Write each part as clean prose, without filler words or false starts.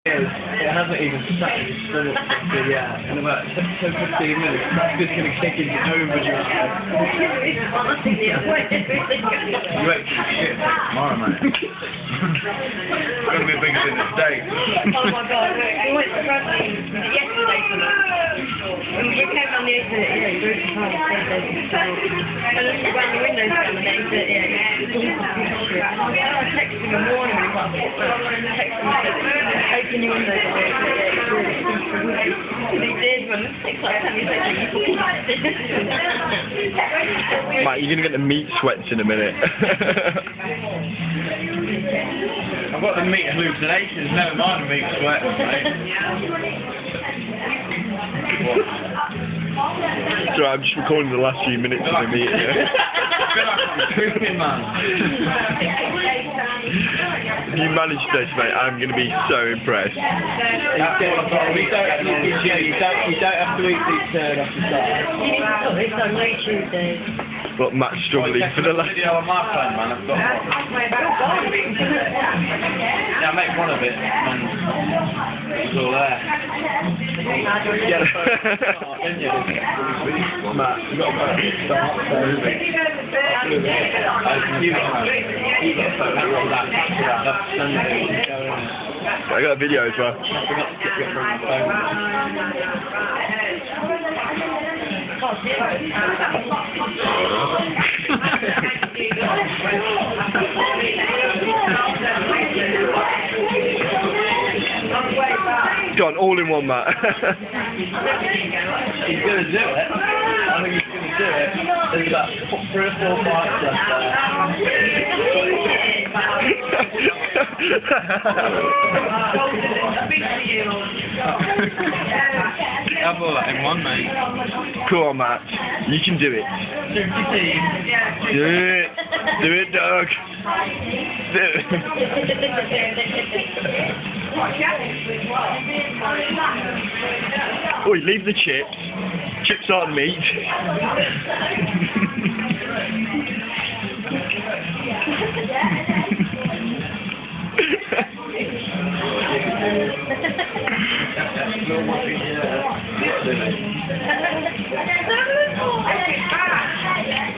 It hasn't even sat in his stomach properly yet. In about 10-15 minutes, that's just going to kick into overdrive. Honestly, the other way. You ate some shit tomorrow, mate. It's going to be bigger than a steak. Oh my god, we went to Bradley yesterday for that. And we came down the 8:30, you were trying to say there's a store. And then we ran the windows down at 8:38. I texted him in the morning when he got up. I texted him and said, open your windows at 8:38. And he did, when it's like 10 minutes later, you fucking did. Mate, you're going to get the meat sweats in a minute. I've got the meat hallucinations, never mind the meat sweat, mate. So I'm just recording the last few minutes of the meeting. I feel like I'm pooping, man. If you manage this, mate, I'm going to be so impressed. That's all I've got. You don't have to eat these turd off the side. You need to put this on Tuesday. But Matt's struggling for the last... video on my phone, man. I've got one. Yeah, I make one of it, and it's all there. Yeah. Matt, you got to start, so... You got to photo that. That's Sunday. I got a video as well. Gone all in one, Matt. He's going to do it. I think he's going to do it. There's about 3 or 4 bites left there. Have all that in one, mate. Come on, Matt. You can do it. Do it. Do it, dog. Do it. Oi, leave the chips. Chips aren't meat.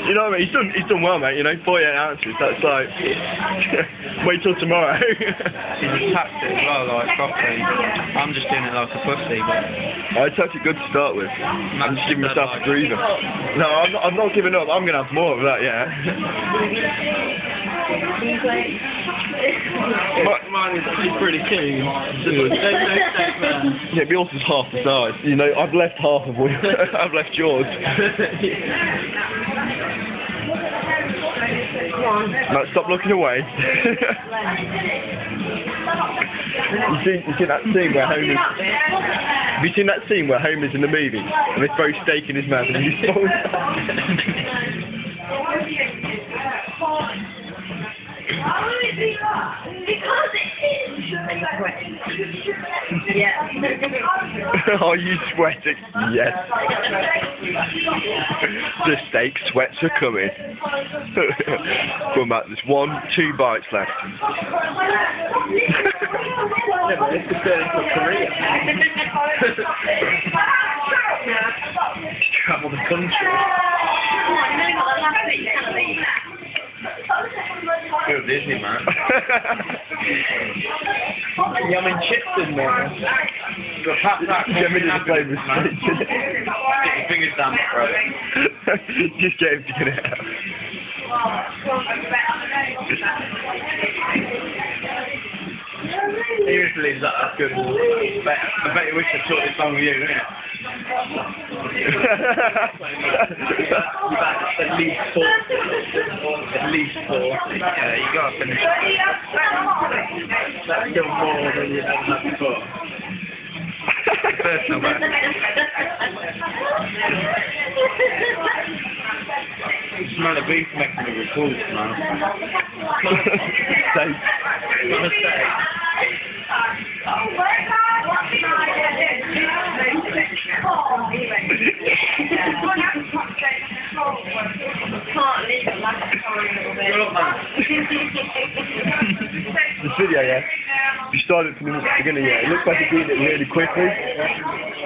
You know what I mean? He's done well, mate. You know, 48 ounces. That's like wait till tomorrow. He's attacked it as well, like properly. I'm just doing it like a pussy, but It's actually good to start with. I'm just giving myself a breather. No, I'm not giving up. I'm gonna have more of that, yeah. mine is actually pretty keen. Yeah, but yours is half the size. You know, I've left half of what I've left yours. Matt, stop looking away. You seen that scene where Homer's... Have you seen that scene where Homer's in the movie and they throw steak in his mouth and he falls? Because it is. Yeah. Are you sweating? Yes. The steak sweats are coming. Come back, there's 2 bites left. Yeah, but this is turning to Korea. Travel the country. Go Disney, man. Yeah, I'm in Chipton, man. Got pat that. Get me to play with man. steak. Get your fingers down my throat. Just get him to get it out. Seriously, is that good? I bet you wish I took this song with you, don't you? At least 4. At least 4. Yeah, you gotta finish it. That's still more than you've ever had before. Personal, man. The smell of beef makes me repulsed, man. Steak. What a steak. Can't leave it like a little bit. Good, man. The video, yeah? If you started from the beginning, yeah, it looks like he's eating it really quickly.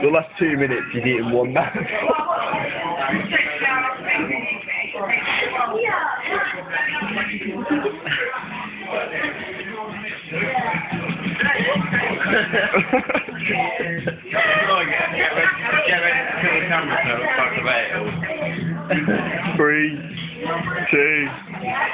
The last 2 minutes, he's eating one mouthful. Get ready to kill the camera so I don't fuck about it all. 3, 2...